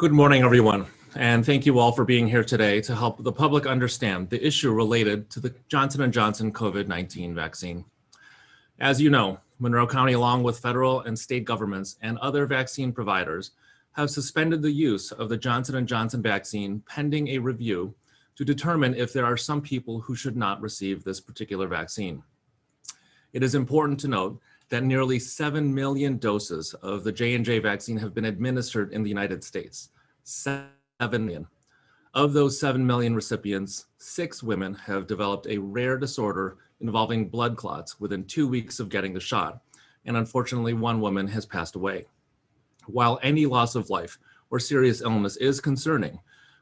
Good morning, everyone, and thank you all for being here today to help the public understand the issue related to the Johnson & Johnson COVID-19 vaccine. As you know, Monroe County, along with federal and state governments and other vaccine providers, have suspended the use of the Johnson & Johnson vaccine pending a review to determine if there are some people who should not receive this particular vaccine. It is important to note that nearly 7 million doses of the J&J vaccine have been administered in the United States. 7 million. Of those 7 million recipients, 6 women have developed a rare disorder involving blood clots within 2 weeks of getting the shot, and unfortunately 1 woman has passed away. While any loss of life or serious illness is concerning,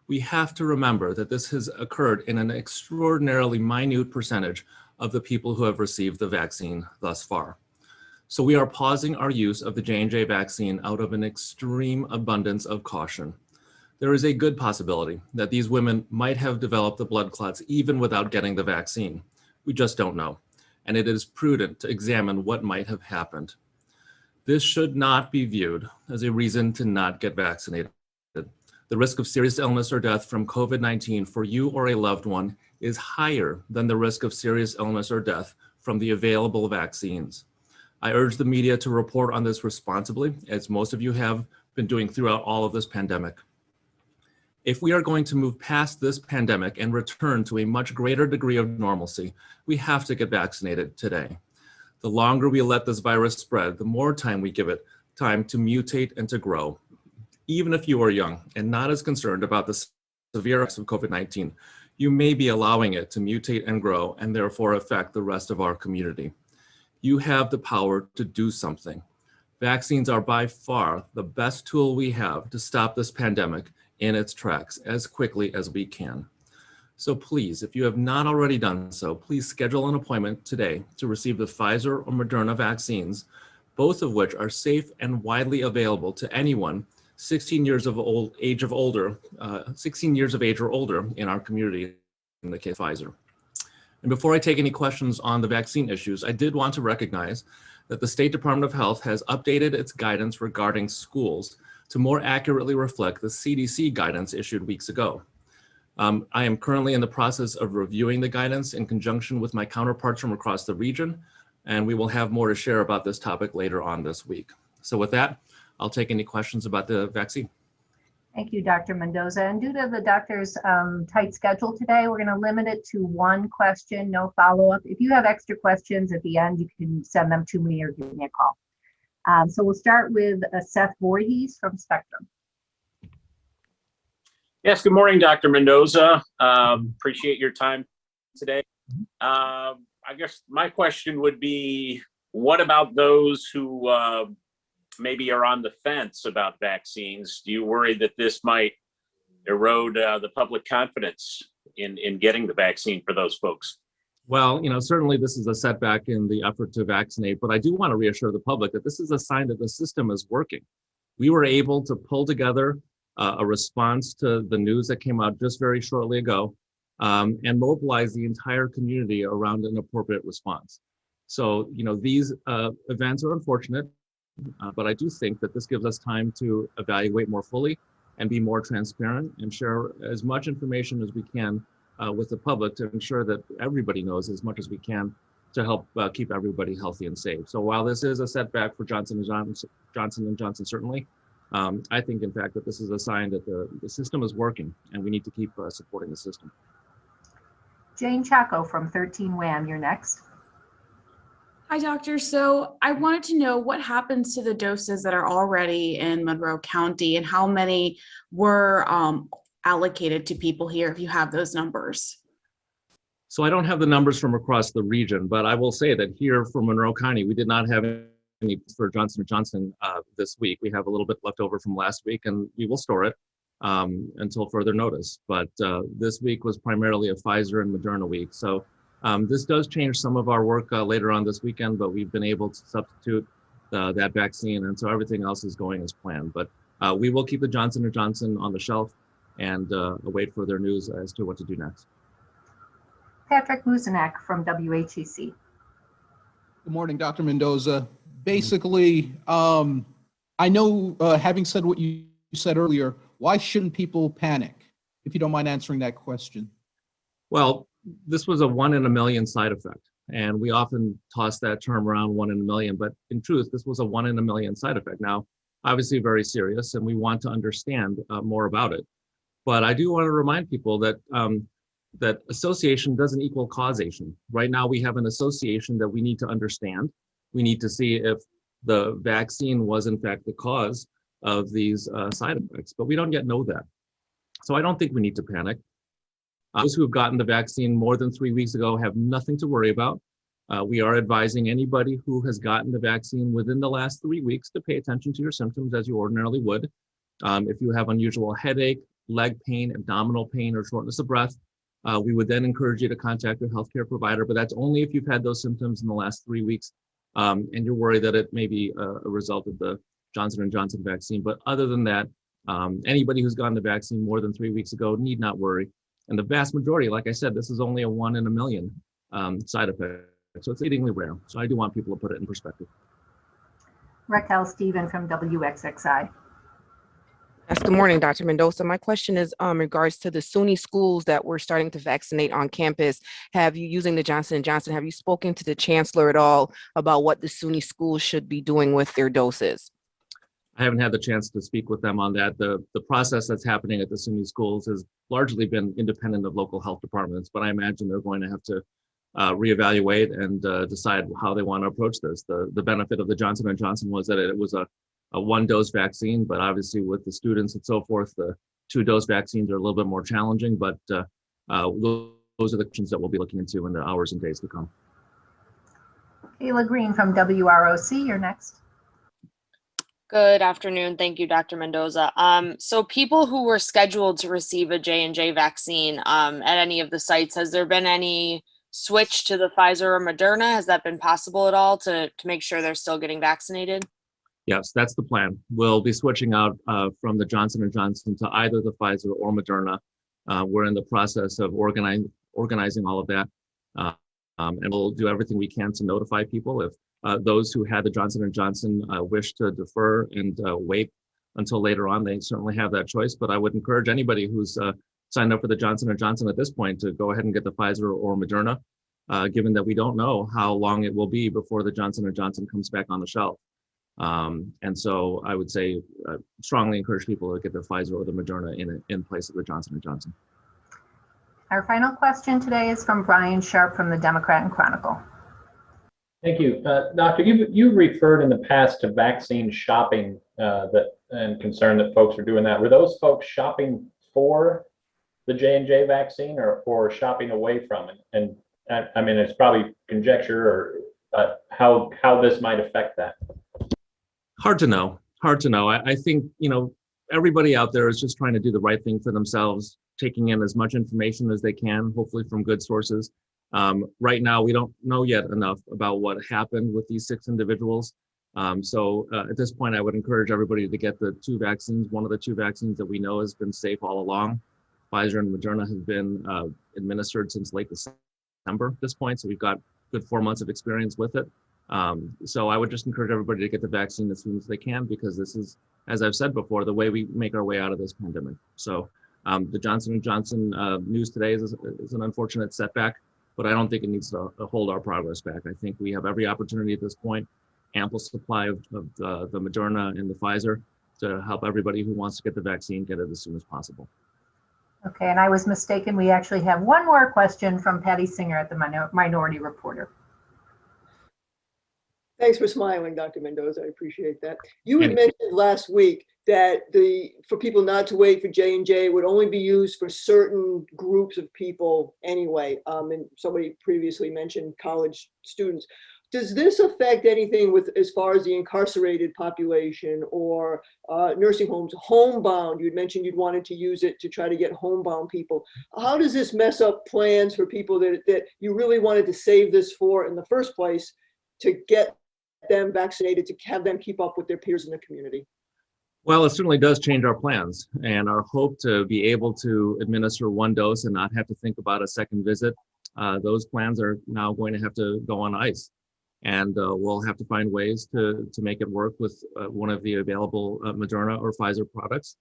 we have to remember that this has occurred in an extraordinarily minute percentage of the people who have received the vaccine thus far. So we are pausing our use of the J&J vaccine out of an extreme abundance of caution. There is a good possibility that these women might have developed the blood clots even without getting the vaccine. We just don't know, and it is prudent to examine what might have happened. This should not be viewed as a reason to not get vaccinated. The risk of serious illness or death from COVID-19 for you or a loved one is higher than the risk of serious illness or death from the available vaccines. I urge the media to report on this responsibly, as most of you have been doing throughout all of this pandemic. If we are going to move past this pandemic and return to a much greater degree of normalcy, we have to get vaccinated today. The longer we let this virus spread, the more time we give it time to mutate and to grow. Even if you are young and not as concerned about the severe effects of COVID-19, you may be allowing it to mutate and grow and therefore affect the rest of our community. You have the power to do something. Vaccines are by far the best tool we have to stop this pandemic in its tracks as quickly as we can. So please, if you have not already done so, please schedule an appointment today to receive the Pfizer or Moderna vaccines, both of which are safe and widely available to anyone 16 years of age or older in our community, in the case of Pfizer. And before I take any questions on the vaccine issues, I did want to recognize that the State Department of Health has updated its guidance regarding schools to more accurately reflect the CDC guidance issued weeks ago. I am currently in the process of reviewing the guidance in conjunction with my counterparts from across the region, and we will have more to share about this topic later on this week. So with that, I'll take any questions about the vaccine. Thank you, Dr. Mendoza. And due to the doctor's tight schedule today, we're going to limit it to 1 question, no follow-up. If you have extra questions at the end, you can send them to me or give me a call. So we'll start with Seth Voorhees from Spectrum. Yes, good morning, Dr. Mendoza. Appreciate your time today. I guess my question would be, what about those who maybe are on the fence about vaccines? Do you worry that this might erode the public confidence in getting the vaccine for those folks? Well, certainly this is a setback in the effort to vaccinate, but I do want to reassure the public that this is a sign that the system is working. We were able to pull together a response to the news that came out just very shortly ago and mobilize the entire community around an appropriate response. So, these events are unfortunate, but I do think that this gives us time to evaluate more fully and be more transparent and share as much information as we can with the public to ensure that everybody knows as much as we can to help keep everybody healthy and safe. So while this is a setback for Johnson & Johnson, certainly, I think, in fact, that this is a sign that the system is working and we need to keep supporting the system. Jane Chaco from 13 WHAM, you're next. Hi, doctor. So I wanted to know what happens to the doses that are already in Monroe County and how many were allocated to people here, if you have those numbers. So I don't have the numbers from across the region, but I will say that here for Monroe County, we did not have any for Johnson & Johnson this week. We have a little bit left over from last week, and we will store it until further notice. But this week was primarily a Pfizer and Moderna week. So this does change some of our work later on this weekend, but we've been able to substitute that vaccine, and so everything else is going as planned. But we will keep the Johnson & Johnson on the shelf and await further news as to what to do next. Patrick Muzinek from WHEC. Good morning, Dr. Mendoza. Basically, I know, having said what you said earlier, Why shouldn't people panic? If you don't mind answering that question. Well, this was a 1 in a million side effect. And we often toss that term around 1 in a million, but in truth, this was a 1 in a million side effect. Now, obviously very serious, and we want to understand more about it. But I do want to remind people that that association doesn't equal causation. Right now, we have an association that we need to understand. We need to see if the vaccine was in fact the cause of these side effects, but we don't yet know that. So I don't think we need to panic. Those who have gotten the vaccine more than 3 weeks ago have nothing to worry about. We are advising anybody who has gotten the vaccine within the last 3 weeks to pay attention to your symptoms as you ordinarily would. If you have unusual headache, leg pain, abdominal pain, or shortness of breath, we would then encourage you to contact your healthcare provider, but that's only if you've had those symptoms in the last 3 weeks and you're worried that it may be a result of the Johnson & Johnson vaccine. But other than that, anybody who's gotten the vaccine more than 3 weeks ago need not worry. And the vast majority, like I said, this is only a 1 in a million side effect. So it's exceedingly rare. So I do want people to put it in perspective. Raquel Stephen from WXXI. Yes, good morning, Dr. Mendoza. My question is in regards to the SUNY schools that we're starting to vaccinate on campus. Have you, using the Johnson & Johnson, have you spoken to the chancellor at all about what the SUNY schools should be doing with their doses? I haven't had the chance to speak with them on that. The process that's happening at the SUNY schools has largely been independent of local health departments, but I imagine they're going to have to reevaluate and decide how they want to approach this. The benefit of the Johnson & Johnson was that it was a 1-dose vaccine, but obviously with the students and so forth, the 2-dose vaccines are a little bit more challenging, but those are the questions that we'll be looking into in the hours and days to come. Kayla Green from WROC, you're next. Good afternoon. Thank you, Dr. Mendoza. So people who were scheduled to receive a J&J vaccine at any of the sites, has there been any switch to the Pfizer or Moderna? Has that been possible at all to make sure they're still getting vaccinated? Yes, that's the plan. We'll be switching out from the Johnson & Johnson to either the Pfizer or Moderna. We're in the process of organizing all of that. And we'll do everything we can to notify people. If those who had the Johnson & Johnson wish to defer and wait until later on, they certainly have that choice. But I would encourage anybody who's signed up for the Johnson & Johnson at this point to go ahead and get the Pfizer or Moderna, given that we don't know how long it will be before the Johnson & Johnson comes back on the shelf. And so I would say strongly encourage people to get the Pfizer or the Moderna in place of the Johnson & Johnson. Our final question today is from Brian Sharp from the Democrat and Chronicle. Thank you. Doctor, you've referred in the past to vaccine shopping and concern that folks are doing that. Were those folks shopping for the J&J vaccine or shopping away from it? And I mean, it's probably conjecture or how this might affect that. Hard to know. I think, everybody out there is just trying to do the right thing for themselves, taking in as much information as they can, hopefully from good sources. Right now, we don't know yet enough about what happened with these 6 individuals. So at this point, I would encourage everybody to get the 2 vaccines. One of the 2 vaccines that we know has been safe all along. Pfizer and Moderna have been administered since late December at this point. So we've got good 4 months of experience with it. So I would just encourage everybody to get the vaccine as soon as they can, because this is, as I've said before, the way we make our way out of this pandemic. So the Johnson & Johnson news today is an unfortunate setback, but I don't think it needs to hold our progress back. I think we have every opportunity at this point, ample supply of the Moderna and the Pfizer to help everybody who wants to get the vaccine get it as soon as possible. Okay, and I was mistaken. We actually have one more question from Patty Singer at the Minority Reporter. Thanks for smiling, Dr. Mendoza. I appreciate that. You had mentioned last week that for people not to wait for J&J would only be used for certain groups of people anyway. And somebody previously mentioned college students. Does this affect anything as far as the incarcerated population or nursing homes, homebound? You had mentioned you'd wanted to use it to try to get homebound people. How does this mess up plans for people that you really wanted to save this for in the first place to get them vaccinated, to have them keep up with their peers in the community? Well, it certainly does change our plans, and our hope to be able to administer 1 dose and not have to think about a second visit. Those plans are now going to have to go on ice, and we'll have to find ways to make it work with one of the available Moderna or Pfizer products.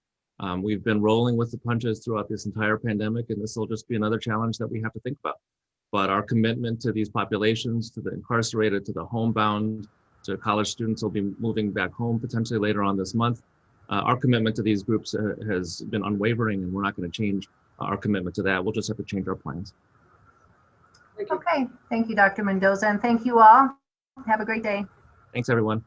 We've been rolling with the punches throughout this entire pandemic, and this will just be another challenge that we have to think about. But our commitment to these populations, to the incarcerated, to the homebound, to college students will be moving back home potentially later on this month. Our commitment to these groups has been unwavering, and we're not going to change our commitment to that. We'll just have to change our plans. Thank you. Okay, thank you, Dr. Mendoza, and thank you all. Have a great day. Thanks, everyone.